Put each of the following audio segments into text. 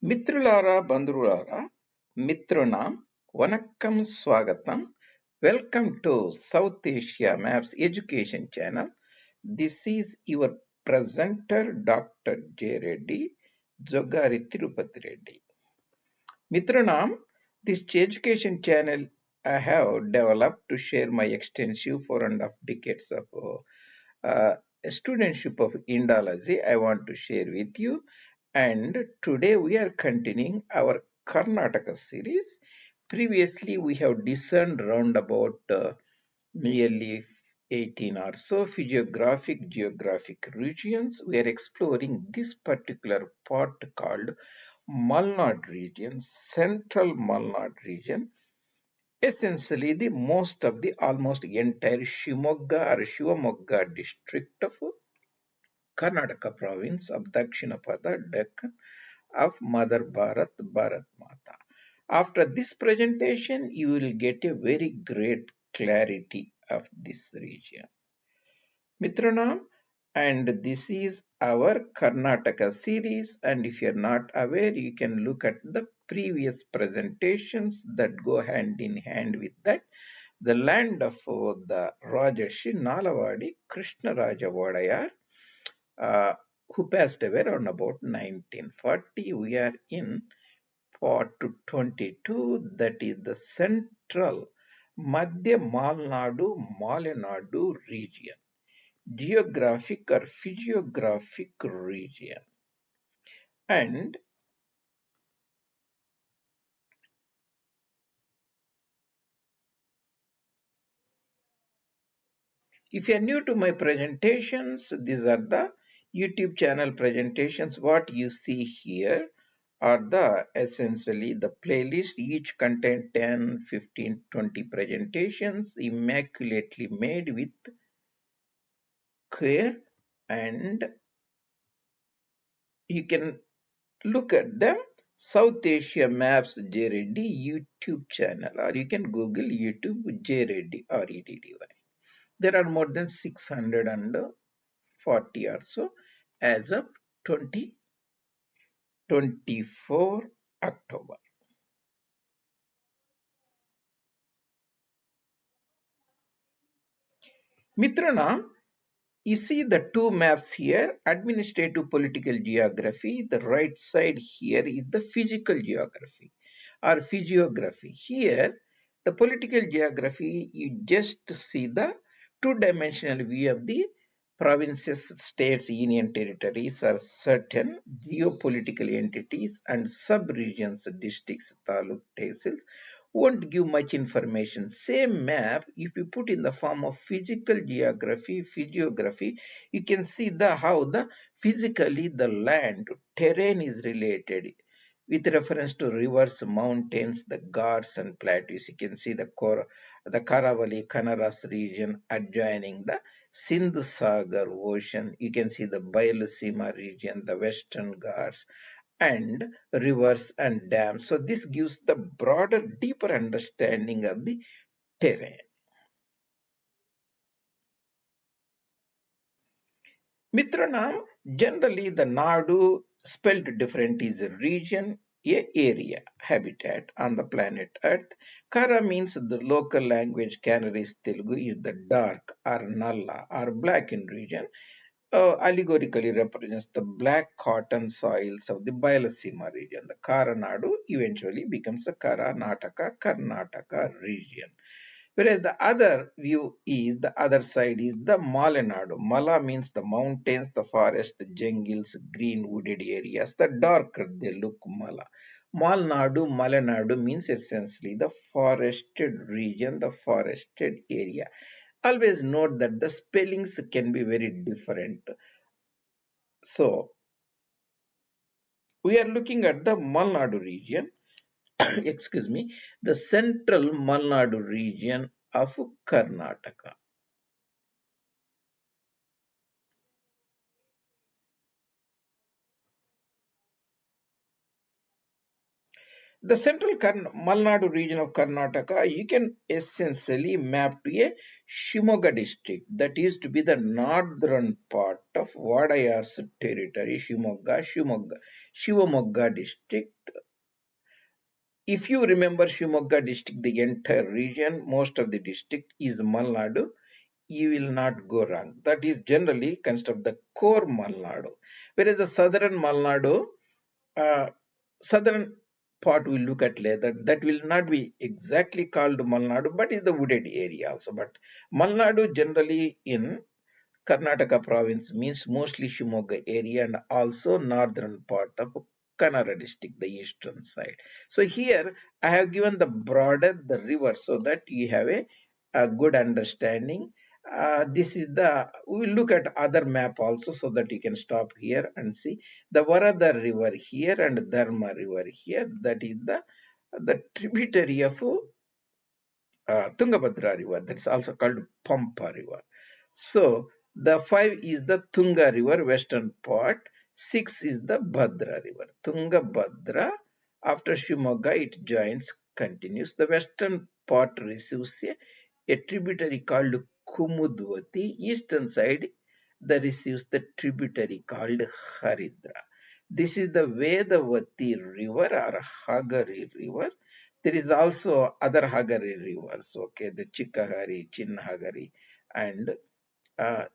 మిత్రులారా, బంధువులారా, మిత్రునాం వనక్కం స్వాగతం. Welcome to South Asia Maps Education Channel. This is your presenter Dr. J. Reddy, Jogari Thirupathi Reddy. Mitrunam, this education channel I have developed to share my extensive 4.5 decades of studentship of Indology I want to share with you. And today we are continuing our Karnataka series. Previously we have discerned round about nearly 18 or so physiographic geographic regions. We are exploring this particular part called Malnad region, central Malnad region. Essentially the most of the almost entire Shimogga or Shivamogga district of Karnataka province of Dakshinapada Deccan of Mother Bharat, Bharat Mata. After this presentation, you will get a very great clarity of this region. Mitranam, and this is our Karnataka series, and if you're not aware, you can look at the previous presentations that go hand in hand with that. The land of the Rajarshi Nalavadi Krishna Raja Vodayar, who passed away around about 1940. We are in part 22, that is the central Madhya Malnadu Malenadu region, geographic or physiographic region. And if you are new to my presentations, these are the YouTube channel presentations. What you see here are the essentially the playlist. Each contain 10, 15, 20 presentations immaculately made with care, and you can look at them. South Asia Maps J. Reddy YouTube channel, or you can Google YouTube J. Reddy REDDY. There are more than 640 or so as of 2024 October. Mitrana, you see the two maps here, administrative political geography. The right side here is the physical geography or physiography. Here, the political geography, you just see the two-dimensional view of the provinces, states, union territories, or certain geopolitical entities and sub-regions, districts, taluk, tehsils, won't give much information. Same map, if you put in the form of physical geography, physiography, you can see the how the physically the land terrain is related with reference to rivers, mountains, the Ghats and plateaus. You can see the Karavali, Kanaras region adjoining the Sindh Sagar Ocean. You can see the Bayalusima region, the Western Ghats, and rivers and dams. So this gives the broader, deeper understanding of the terrain. Mitranam, generally the Nadu spelled different is a region, a area, habitat on the planet Earth. Kara means the local language, Canaries Telugu is the dark or Nalla or blackened region. Allegorically represents the black cotton soils of the Bayalasima region. The Karanadu eventually becomes the Karnataka region. Whereas the other view is, the other side is the Malenadu. Mala means the mountains, the forest, the jungles, green wooded areas. The darker they look, Mala. Malenadu means essentially the forested region, the forested area. Always note that the spellings can be very different. So, we are looking at the Malnadu region, excuse me, the central Malnadu region of Karnataka. The central Malnadu region of Karnataka, you can essentially map to a Shimoga district, that is to be the northern part of Vadayar's territory, Shivamogga district. If you remember Shimoga district, the entire region, most of the district is Malnadu, you will not go wrong. That is generally considered of the core Malnadu. Whereas the southern Malnadu, uh, southern part we look at later, that will not be exactly called Malnadu, but is the wooded area also. But Malnadu generally in Karnataka province means mostly Shimoga area and also northern part of Kannada district, the eastern side. So here I have given the broader the river so that you have a good understanding. This is the, we will look at other map also so that you can stop here and see the Varada river here and Dharma river here. That is the tributary of Tungabhadra river. That's also called Pampa river. So the 5 is the Tunga river, western part. 6 is the Bhadra river. Tungabhadra, after Shimoga, it joins, continues. The western part receives a tributary called Kumudvati. Eastern side, the receives the tributary called Haridra. This is the Vedavati river or Hagari river. There is also other Hagari rivers, okay, the Chikkahari, Chinnahagari, and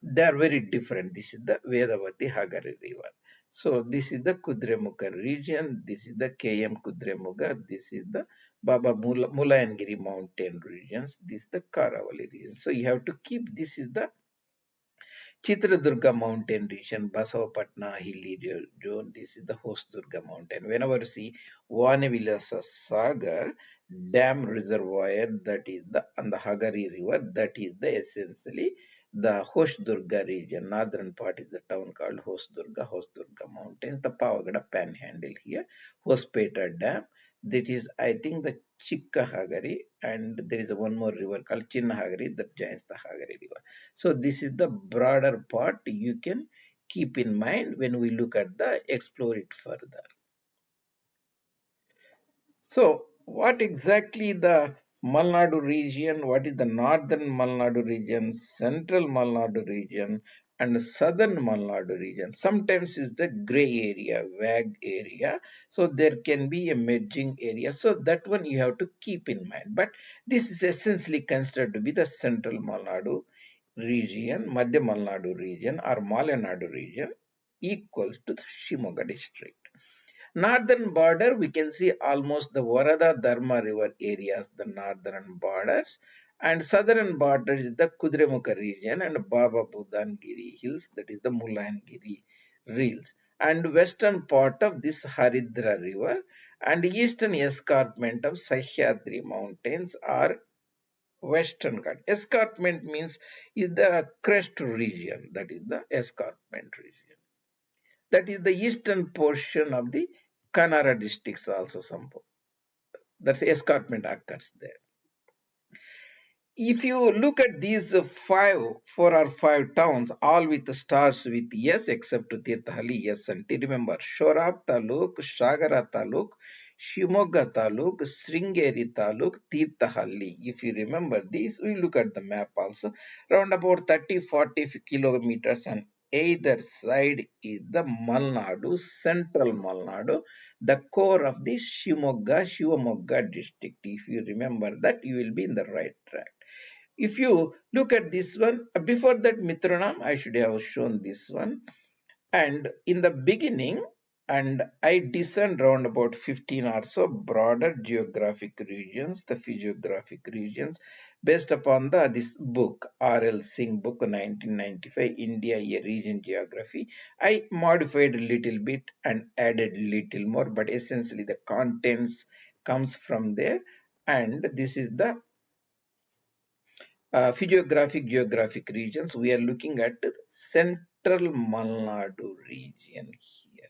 they are very different. This is the Vedavati Hagari river. So this is the Kudremukha region. This is the KM Kudremukha. This is the Mulayangiri mountain regions. This is the Karavali region. So you have to keep, this is the Chitradurga mountain region, Basavapatna hilly zone. This is the Hosdurga mountain. Whenever you see Vanevilasa Sagar dam reservoir, that is the on the Hagari river, that is the essentially the Hosdurga region. Northern part is the town called Hosdurga mountains, the Pavagada panhandle here, Hospeta dam. That is, I think, the Chikka Hagari, and there is one more river called Chinna Hagari that joins the Hagari river. So this is the broader part you can keep in mind when we look at the explore it further. So what exactly the Malnadu region, what is the northern Malnadu region, central Malnadu region and southern Malnadu region? Sometimes is the gray area, vague area. So there can be a merging area. So that one you have to keep in mind. But this is essentially considered to be the central Malnadu region, Madhya Malnadu region or Malenadu region equals to the Shimoga district. Northern border, we can see almost the Varada Dharma river areas, the northern borders. And southern border is the Kudremukha region and Baba Budangiri hills, that is the Mulayangiri hills. And western part of this Haridra river and eastern escarpment of Sahyadri mountains are Western Ghat. Escarpment means is the crest region, that is the escarpment region. That is the eastern portion of the Kanara districts also some. That's escarpment occurs there. If you look at these four or five towns, all with stars with yes, except Tirthahalli, yes, and remember, Shorab Taluk, Shagara Taluk, Shimoga Taluk, Sringeri Taluk, Tirthahalli. If you remember these, we look at the map also. Around about 30-40 kilometers on either side is the Malnadu, central Malnadu, the core of the Shivamogga district. If you remember that, you will be in the right track. If you look at this one, before that Mitranam, I should have shown this one. And in the beginning, and I discerned around about 15 or so broader geographic regions, the physiographic regions, based upon this book, R.L. Singh book, 1995, India, a Region Geography. I modified a little bit and added little more, but essentially the contents comes from there. And this is the physiographic geographic regions. We are looking at the central Malnadu region here.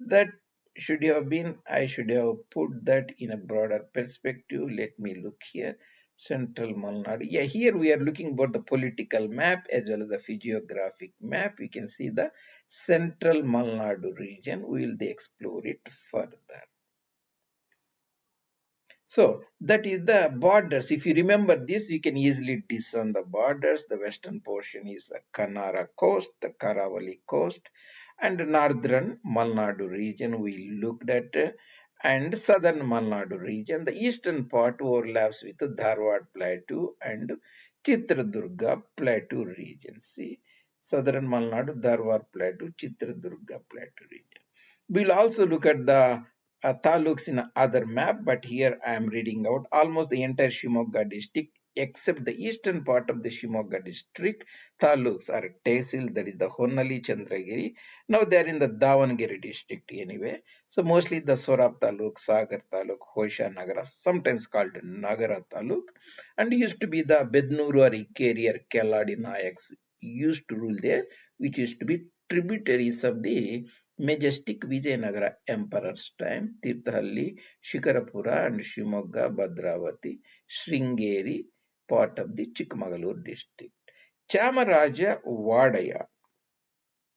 That should have been, I should have put that in a broader perspective. Let me look here. Central Malnadu. Yeah, here we are looking about the political map as well as the physiographic map. You can see the central Malnadu region. We will explore it further. So that is the borders. If you remember this, you can easily discern the borders. The western portion is the Kannara coast, the Karavali coast, and northern Malnadu region we looked at, and southern Malnadu region. The eastern part overlaps with the Dharwad Plateau and Chitradurga Plateau region. See, southern Malnadu, Dharwad Plateau, Chitradurga Plateau region. We'll also look at the taluks in other map, but here I am reading out almost the entire Shimoga district except the eastern part of the Shimoga district. Taluks are Tehsil, that is the Honnali Chandragiri. Now they are in the Davangere district anyway. So mostly the Sorab Taluk, Sagar Taluk, Hosha Nagara, sometimes called Nagara Taluk, and used to be the Bednuru or Ikeri or Keladi Nayaks used to rule there, which used to be tributaries of the majestic Vijayanagara emperor's time. Tirthahalli, Shikarapura and Shimoga, Bhadravati, Sringeri, part of the Chikmagalur district. Chamaraja Vadaya,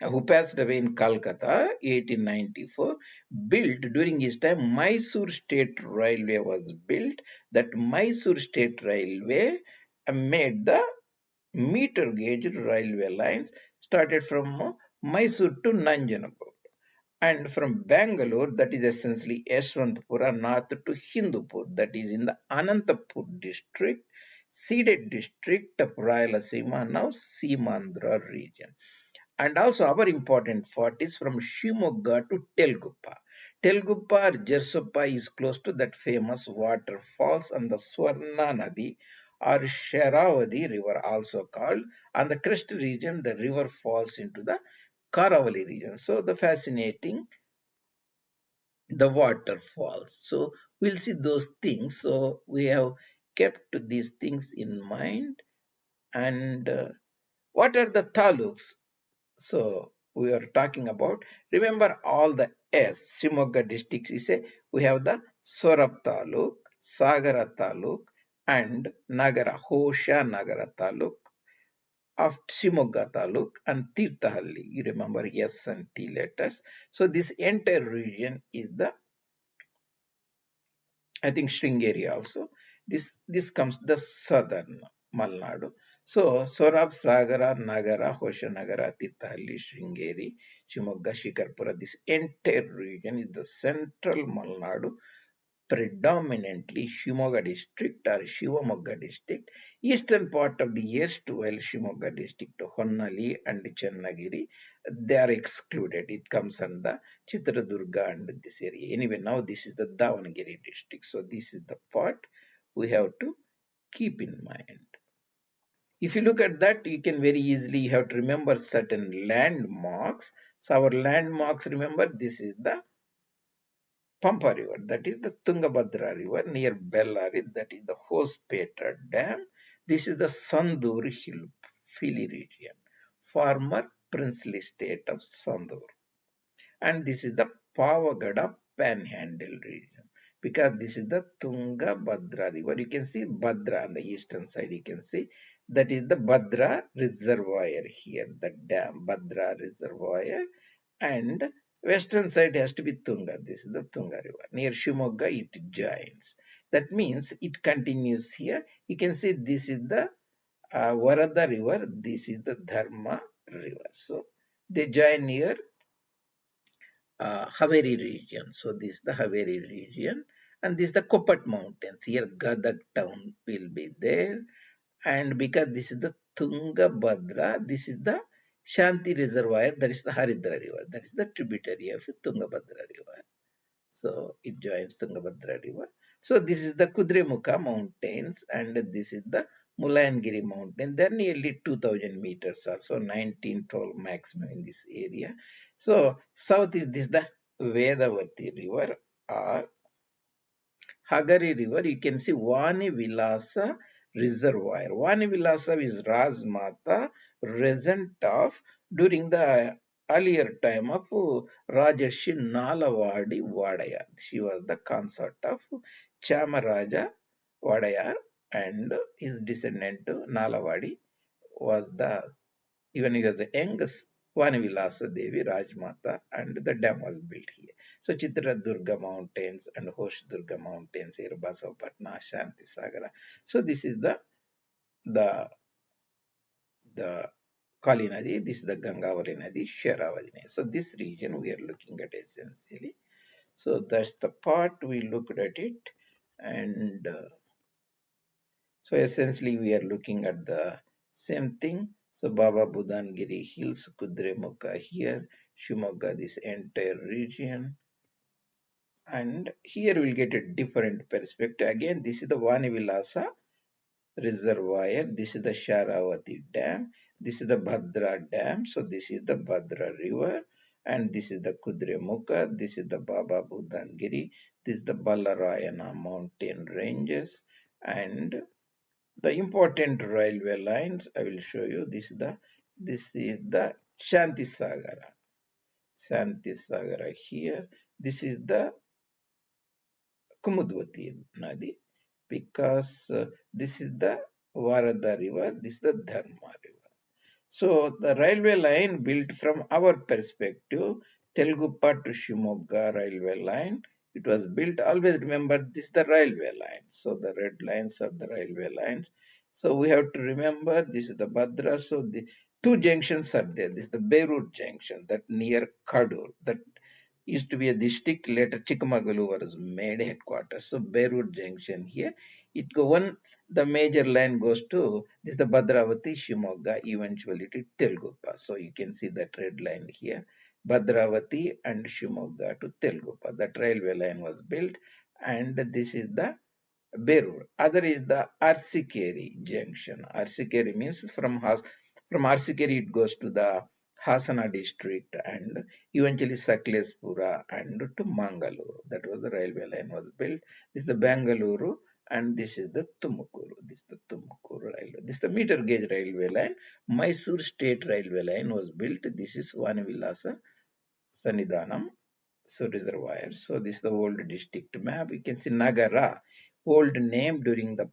who passed away in Calcutta 1894, built during his time Mysore State Railway was built. That Mysore State Railway made the meter gauge railway lines started from Mysore to Nanjanagar, and from Bangalore, that is essentially Yeshwantpura, north to Hindupur, that is in the Anantapur district, ceded district of Rayalaseema, now Simandra region. And also our important fort is from Shimoga to Telguppa. Telguppa or Jersoppa is close to that famous waterfalls on the Swarna Nadi or Sharavadi river also called. On the crest region, the river falls into the Karavali region. So the fascinating, the waterfalls. So we'll see those things. So we have kept these things in mind. And what are the taluks? So we are talking about, remember all the S, Shimoga districts is a, we have the Sorab Taluk, Sagara Taluk, and Nagara, Hosha Nagara Taluk of Shimoga Taluk, and Tirthahalli. You remember S and T letters. So this entire region is the, I think, Sringeri also. This comes the southern Malnadu. So Sorab, Sagara, Nagara, Hoshanagara, Tirthahalli, Sringeri, Shimogga, Shikarpura, this entire region is the central Malnadu, predominantly Shimoga district or Shivamogga district. Eastern part of the erstwhile Shimoga district, Honnali and Chennagiri, they are excluded. It comes under Chitradurga and this area. Anyway, now this is the Davangere district. So this is the part we have to keep in mind. If you look at that, you can very easily have to remember certain landmarks. So our landmarks, remember, this is the Pampa River, that is the Tungabhadra River near Bellary, that is the Hospeta Dam. This is the Sandur Hill Philly region, former princely state of Sandur. And this is the Pavagada Panhandle region, because this is the Tungabhadra River. You can see Bhadra on the eastern side, you can see that is the Bhadra Reservoir here, the dam, Bhadra Reservoir, and western side has to be Tunga. This is the Tunga river. Near Shimoga, it joins. That means it continues here. You can see this is the Varada river. This is the Dharma river. So they join near Haveri region. So this is the Haveri region. And this is the Kopat mountains. Here Gadag town will be there. And because this is the Tungabhadra, this is the Shanti Reservoir, that is the Haridra River, that is the tributary of Tungabhadra River. So it joins Tungabhadra River. So this is the Kudremukha mountains, and this is the Mulayangiri mountain. They're nearly 2000 meters or so, 1912 maximum in this area. So south is this the Vedavati River or Hagari River. You can see Vani Vilasa Reservoir. Vani Vilasa is Rajmata, regent of during the earlier time of Rajarshi Nalavadi Vadayar. She was the consort of Chamaraja Vadayar, and his descendant Nalavadi was the, even he was the youngest Vanavilasa Devi Rajmata, and the dam was built here. So Chitradurga Mountains and Hosh Durga Mountains here, Basavapatna, Shanti Sagara. So this is the Kali Nadi, this is the Gangavari Nadi, Sharavati Nadi. So this region we are looking at essentially. So that's the part we looked at it, and so essentially we are looking at the same thing. So Baba Budangiri Hills, Kudremukha here, Shimoga, this entire region, and here we'll get a different perspective. Again, this is the Vanivilasa reservoir. This is the Sharavati Dam. This is the Bhadra Dam. So this is the Bhadra River. And this is the Kudremukha. This is the Baba Budangiri. This is the Ballarayana mountain ranges. And the important railway lines, I will show you. This is the Shanti Sagara. Shanti Sagara here. This is the Kumudvati Nadi, because this is the Varada river, this is the Dharma river. So the railway line built from our perspective, Telgupa to Shimoga railway line, it was built, always remember this is the railway line. So the red lines are the railway lines. So we have to remember this is the Bhadra. So the two junctions are there. This is the Beirut junction that near Kadur, that used to be a district, later Chikmagalur was made headquarters. So Beirut Junction here, the major line goes to, this is the Bhadravati, Shimoga, eventually to Telgupa. So you can see that red line here, Bhadravati and Shimoga to Telgupa. That railway line was built, and this is the Berur. Other is the Arsikeri junction. Arsikeri means from Arsikeri it goes to the Hasana district and eventually Sakleshpura and to Mangaluru. That was the railway line was built. This is the Bangalore and this is the Tumukuru. This is the Tumukuru railway. This is the meter gauge railway line. Mysore state railway line was built. This is Vanavilasa Sannidhanam. So reservoir. So this is the old district map. You can see Nagara, old name during the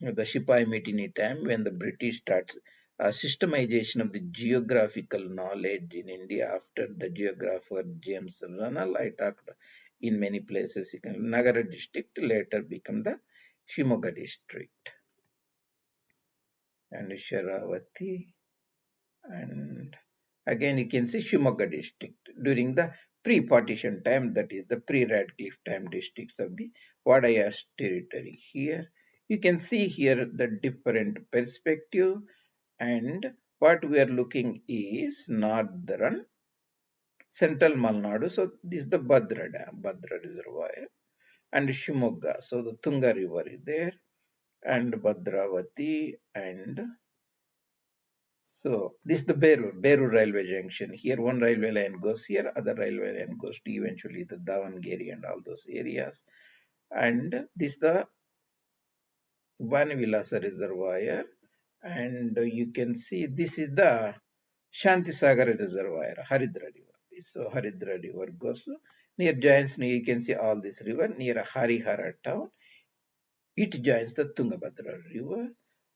Shipai Mutiny time when the British starts systemization of the geographical knowledge in India after the geographer James Runnell. I talked in many places. You can Nagara district later become the Shimoga district and Sharavati. And again, you can see Shimoga district during the pre-partition time, that is the pre-Radcliffe time districts of the Vadayas territory. Here, you can see here the different perspective, and what we are looking is northern central Malnadu. So this is the Bhadra Dam, Bhadra Reservoir, and Shimoga. So the Tunga River is there, and Bhadravati, and so this is the Berur railway junction. Here one railway line goes here, other railway line goes to eventually the Davangere and all those areas. And this is the Vanavilasa reservoir. And you can see this is the Shanti Sagar reservoir, Haridra river. So Haridra river goes near joins, you can see all this river near Harihara town. It joins the Tungabhadra river.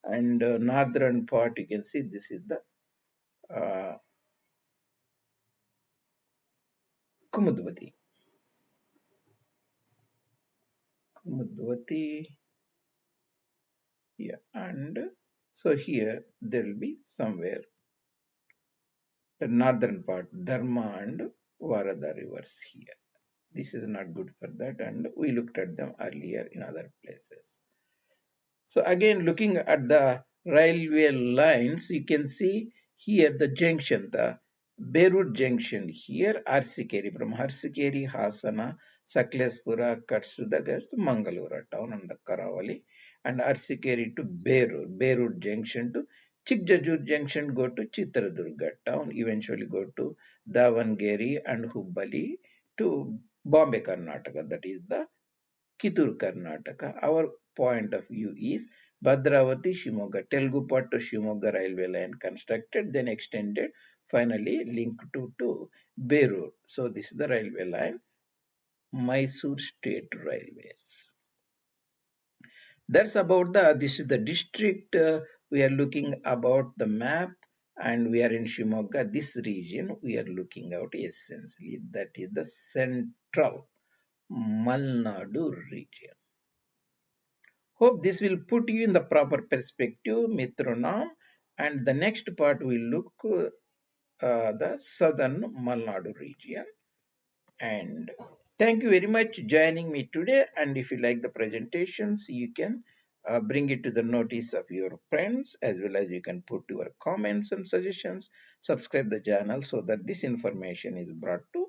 And northern part, you can see this is the Kumudvati. Kumudvati, yeah, and so here there will be somewhere the northern part, Dharma and Varada rivers here. This is not good for that, and we looked at them earlier in other places. So again, looking at the railway lines, you can see here the junction, the Beirut junction here, Arsikeri, from Arsikeri, Hasana, Sakleshpura, Katsudagas, Mangalore town and the Karavali, and Arsikeri to Beirut, Beirut junction to Chikjajur junction go to Chitradurga town, eventually go to Davangere and Hubbali to Bombay, Karnataka, that is the Kittur, Karnataka. Our point of view is Bhadravati, Shimoga, Telgupa to Shimoga railway line constructed, then extended, finally linked to Berur. So this is the railway line, Mysore State Railways. That's about this is the district we are looking about the map. and we are in Shimoga. This region we are looking out essentially, that is the central Malnadu region. Hope this will put you in the proper perspective, Mitronam. And the next part will look the southern Malnadu region. And thank you very much joining me today. And if you like the presentations, you can bring it to the notice of your friends, as well as you can put your comments and suggestions. Subscribe the channel so that this information is brought to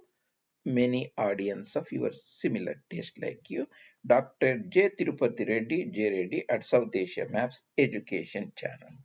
many audience of your similar taste like you. Dr. J. Tirupati Reddy, J. Reddy at South Asia Maps Education Channel.